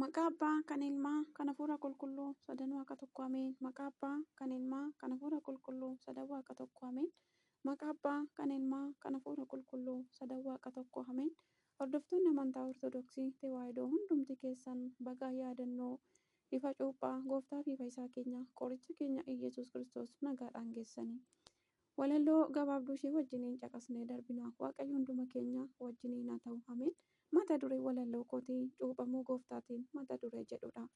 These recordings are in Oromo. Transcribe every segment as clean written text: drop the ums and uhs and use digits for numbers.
Maqaa Abbaa, kan Ilmaa, kan Hafuura Qulqulluu, sadan Waaqa tokko ameen. Maqaa Abbaa, kan Ilmaa, kan Hafuura Qulqulluu, sadan Waaqa tokko ameen. Maqaa Abbaa, kan Ilmaa, kan Hafuura Qulqulluu, sadan Waaqa tokko ameen. Hordoftoonni amantaa Ortodoksii Tewaahidoo hundumti keessan baga yaadannoo ifa cuuphaa Gooftaa fi Fayyisaa keenya qoricha keenya Iyyasuus Kiristoos nagaadhaan geessanii. Walalloo gabaabduu ishee wajjiniin caqasnee darbina. Waaqayyo hunduma keenya wajjiniin haa ta'u. Ameen. Mata duree walalloo kootii cuuphamuu gooftaatiin mata duree jedhudha.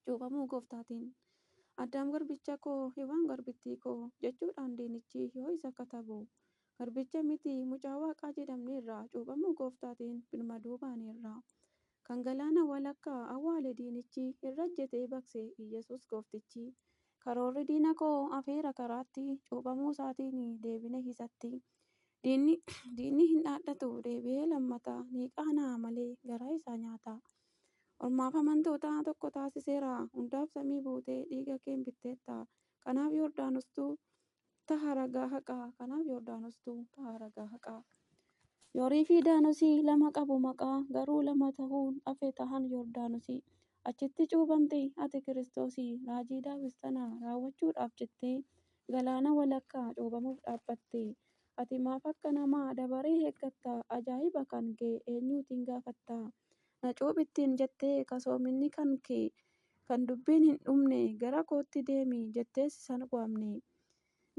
Cuuphamuu gooftaatiin Addaam garbicha koo Hewaan garbittii koo jechuudhaan diinichi yoo isa katabu garbicha miti mucaa waaqaa jedhamneerra. Cuuphamuu gooftaatiin birmaduu baaneerra. Kan galaana walakkaa awwaale diinichi irra ejjetee baqse Iyyasuus gooftichi. Karoorri diina koo afeera karaatti cuuphamuu isaatiin deebine isatti. Diinni hin dhaadhatu deebi'ee lammata ni qaana'a malee garaa isaa nyaata. Ormaaf amantoota tokko taasiseera hundaaf samii buutee dhiiga kee bitteetta. Kanaaf Yordaanostuu ta'a ragaa haqaa. Kanaaf Yordaanostuu ta'a ragaa haqaa. Yoorii fi Daanosii lama qabu maqaa garuu lama ta'uun hafe tahan Yordaanosii. Achitti cuuphamte ati Kiristoosii raajii Daawit sana raawwachuudhaaf jettee galaana walakkaa cuuphamuuf dhaabbatte. Ati maaf akka namaa dabaree eeggatta? Ajaa'iba kan kee eenyuutiin gaafatta? Na cuuphittiin jettee kasoominni kan kee kan dubbiin hin dhumne gara kootti deemi jettee san waamne.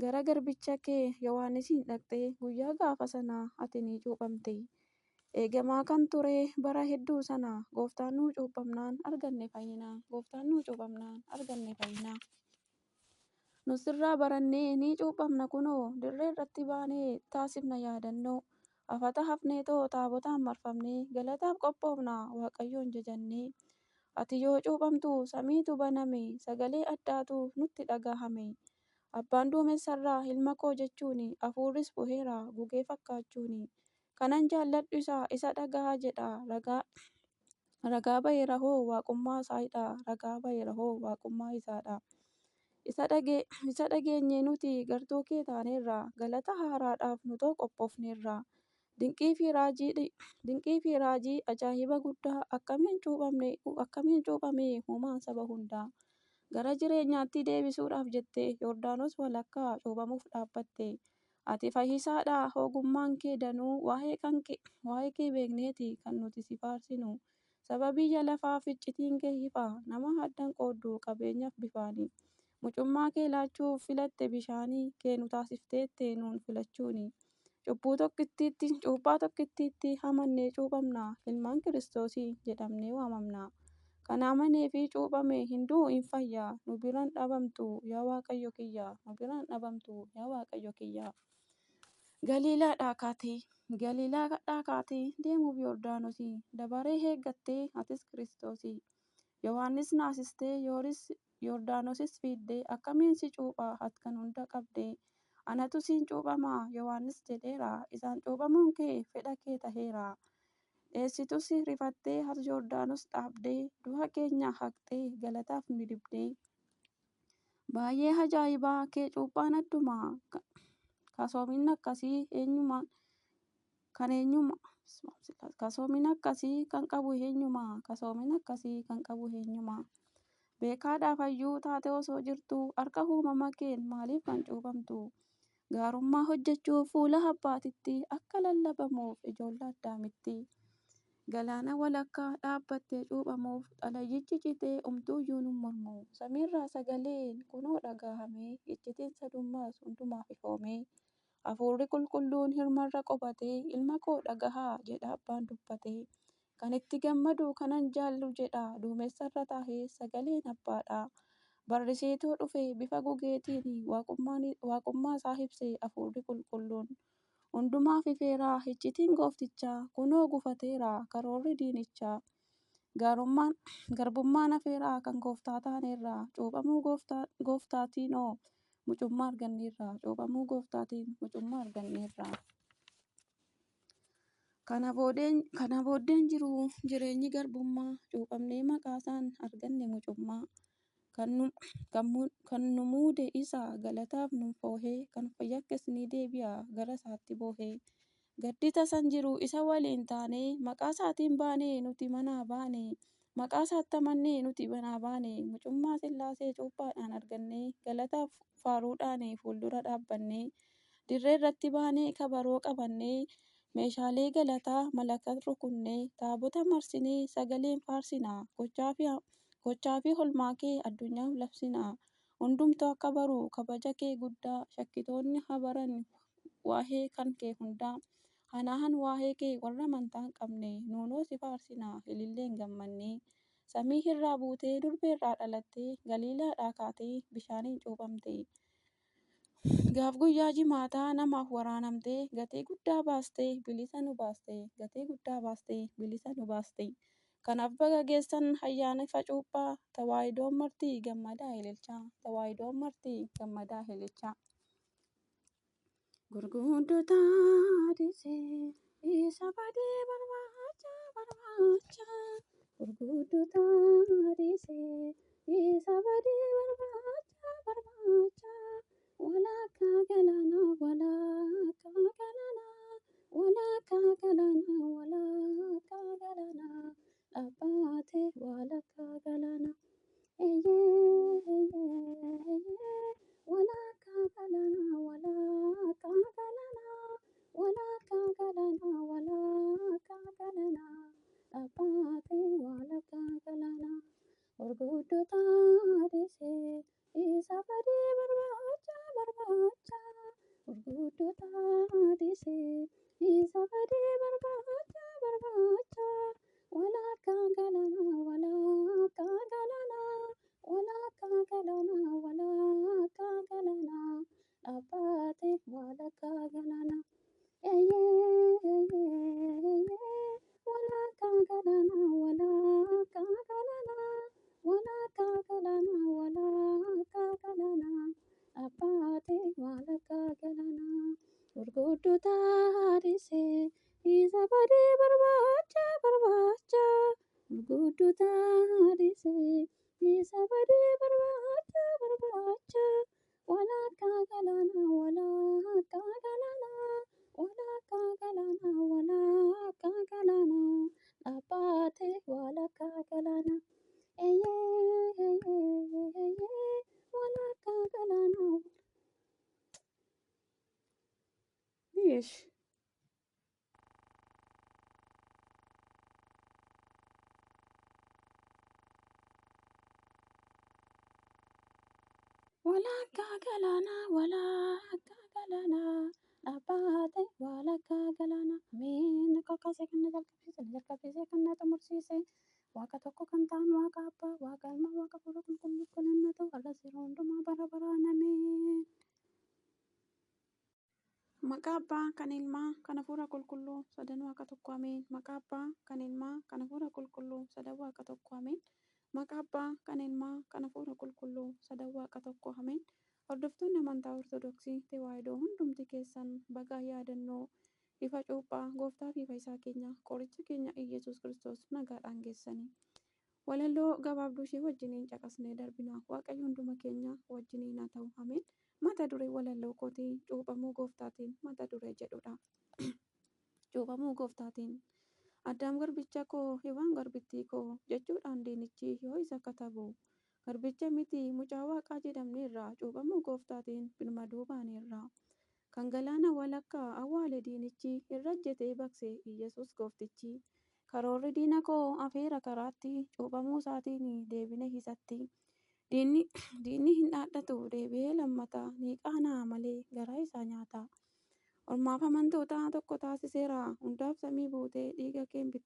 Gara garbicha kee Yohaannisiin dhaqxee guyyaa gaafa sana ati ni cuuphamte. Eegamaa kan ture bara hedduu sana gooftaan nuu cuuphamnaan arganne fayyina. Gooftaan nuu cuuphamnaan arganne fayyina. Nus irraa barannee ni cuuphamna kunoo dirree irratti baanee taasifna yaadannoo. Afata hafnee too taabotaan marfamnee galataaf qophoofna Waaqayyoon jajannee. Ati yoo cuuphamtu samiitu baname sagalee addaatu nutti dhagahame. Abbaan duumessarraa ilma koo jechuun hafuurris bu'eera gugee fakkaachuun. Kanan jaalladhu isa dhagahaa jedha ragaa ba'eera hoo waaqummaa isaadha. Ragaa ba'eera hoo waaqummaa isaadha. Isa dhageenye nuti gartuu kee taaneerra galata haaraadhaaf nutoo qophoofneerra. Dinqii fi raajii ajaa'iba guddaa akkamiin cuuphame uumaan saba hundaa. Gara jireenyaatti deebisuudhaaf jettee Yordaanos walakkaa cuuphamuuf dhaabbatte. Ati fayyisaadha ogummaan kee danuu waa'ee kee beekneeti kan nuti si faarsinu. Saba biyya lafaaf iccitiin kee ifa nama addan qooddu qabeenyaaf bifaani. Mucummaa kee laachuuf filatte bishaanii kee nu taasifteette nuun filachuuni. Cuuphaa tokkittiitti amannee cuuphamna ilmaan Kiristoosii jedhamnee waamamna. Kan amanee fi cuuphame hunduu hin fayya. Nu biraan dhabamtu yaa Waaqayyo kiyya. Nu biraan dhabamtu yaa Waaqayyo kiyya. Galiilaadhaa kaatee deemuuf Yordaanosii dabaree eeggattee atis Kiristoosii. Yohaannis naasistee Yordaanosis fiiddee akkamiin si cuuphaa ati kan hunda qabdee. Anatu siin cuuphamaa Yohaannis jedheera. Isaan cuuphamuun kee fedha kee taheera. Dheessitus rifattee ati Yordaanos dhaabdee du'a keenya haqxee galataaf ni dibdee. Baay'ee ajaa'ibaa kee cuuphaan addumaa. Kasoomin akkasii kan qabu eenyumaa? Beekaadhaaf hayyuu taate osoo jirtu harka uumama keen maaliif kan cuuphamtu? Gaarummaa hojjechuuf fuula abbaatitti akka lallabamuuf ijoollee Addaamitti. Galaana walakkaa dhaabbattee cuuphamuuf xalayyichi citee umtuuyyuu nu mormu. Samiirraa sagaleen kunoo dhagahamee iccitiin sadummaas hundumaaf ifoomee. Hafuurri qulqulluun hirmarra qobatee ilma koo dhagahaa jedha abbaan dubbatee. Kan itti gammadu kanan jaallu jedha duumessarra taahee sagaleen abbaadha. Barrisiituu dhufe bifa gugeetiin waaqummaa isaa ibse hafuurri qulqulluun. Hundumaaf ifeera iccitiin gooftichaa kunoo gufateera karoorri diinichaa. Garbummaan hafeera kan gooftaa taaneerra. Cuuphamuu gooftaatiinoo mucummaa arganneerra. Cuuphamuu gooftaatiin mucummaa arganneerra. Kana booddeen jiru jireenyi garbummaa cuuphamnee maqaasaan arganne mucummaa. Kan nu muude isa galataaf nu foohee kan fayyakkees ni deebi'a gara isaatti boohee. Gaddi tasan jiru isa waliin taanee maqaa isaatiin baanee nuti manaa baane. Maqaa isaatti amannee nuti banaa baane, mucummaa Sillaasee cuuphaadhaan argannee, galataaf faaruudhaan fuuldura dhaabbannee, dirree irratti baanee kabaroo qabannee, meeshaalee galataa malakat rukunnee, taabota marsinee sagaleen faarsinaa, gochaa fi oolmaa kee addunyaaf labsinaa. Hundumtuu akka baru kabaja kee guddaa, shakkitoonni habaran waa'ee kan kee hundaa. Hanaahan waa'ee kee warra amantaa hin qabne, nuunoo si faarsinaa ililleen gammannee. Samii irraa buutee durbee irraa dhalattee, Galiilaadhaa kaatee bishaaniin cuuphamte. Gaaf guyyaa jimaataa namaaf waraanamtee, gatii guddaa baastee bilisa nu baaste, gatii guddaa baastee bilisa nu baaste. Kanaaf baga geessan ayyaana ifa cuuphaa, tawaayidoon marti gammadaa ililchaa, tawaayidoon marti gammadaa ililchaa. Gurguddoota dhiisee isa badee barbaacha barbaacha. Gurguddoota dhiisee isa badee barbaacha barbaacha. Walakkaa galaanaa walakkaa galaanaa walakkaa galaanaa walakkaa galaanaa dhaabbatee walakkaa galaanaa. Eeyyee eeyyee eeyyee walakkaa galaanaa walakkaa galaanaa walakkaa galaanaa walakkaa galaanaa dhaabbatee walakkaa galaanaa. Gurguddoota dhiisee isa badee barbaacha barbaacha. Gurguddoota dhiisee isa badee barbaacha barbaacha. Walakkaa galaanaa walakkaa galaanaa walakkaa galaanaa walakkaa galaanaa dhaabbatee walakkaa galaanaa. Eeyyee eeyyee eeyyee walakkaa galaanaa walakkaa galaanaa walakkaa galaanaa walakkaa galaanaa dhaabbatee walakkaa galaanaa. Gurguddoota dhiisee isa badee barbaacha barbaacha. Gurguddoota dhiisee isa badee barbaacha barbaacha. Walakkaa galaanaa walakkaa galaanaa walakkaa galaanaa walakkaa galaanaa dhaabbatee walakkaa galaanaa. Eeyyee eeyyee eeyyee walakkaa galaanaa. Yes. Walakkaa galaanaa walakkaa galaanaa dhaabbatee walakkaa galaanaa. Ameen. Akka kaasee kan na jalqabsiise kan na xumursiise Waaqa tokko kan ta'an Waaqa Abbaa, Waaqa Ilmaa, Waaqa Hafuura Qulqulluu galanni haa ta'u har'as yeroo hundumaa bara baraan ameen. Maqaa Abbaa kan Ilmaa kan Hafuura Qulqulluu sadan Waaqa tokko ameen. Maqaa Abbaa kan Ilmaa kan Hafuura Qulqulluu sadan Waaqa tokko ameen. Maqaa Abbaa kan Ilmaa kan Hafuura Qulqulluu sadan Waaqa tokko ameen. Hordoftoonni amantaa Ortodoksii Tewaayidoo hundumti keessan baga yaadannoo ifa cuuphaa gooftaa fi fayyisaa keenya qoricha keenya Iyyasuus Kiristoos nagaadhaan geessanii. Walalloo gabaabduu ishee wajjiniin caqasnee darbina. Waaqayyo hunduma keenya wajjiniin haa ta'u ameen. Mata duree walalloo kootii cuuphamuu gooftaatiin mata duree jedhudha. Cuuphamuu gooftaatiin. Addaam garbicha koo Hewaan garbittii koo jechuudhaan diinichi yoo isa katabu. Garbicha miti mucaa waaqaa jedhamneerra cuuphamuu gooftaatiin birmaduu baaneerra. Kan galaana walakkaa awwaale diinichi irra ejjetee baqse Iyyasuus gooftichi. Karoorri diina koo afeera karaatti cuuphamuu isaatiin deebine isatti. Diinni hin dhaadhatu deebi'ee lammata ni qaana'a malee garaa isaa nyaata. Ormaaf amantoota tokko taasiseera hundaaf samii buutee dhiiga kee bitte.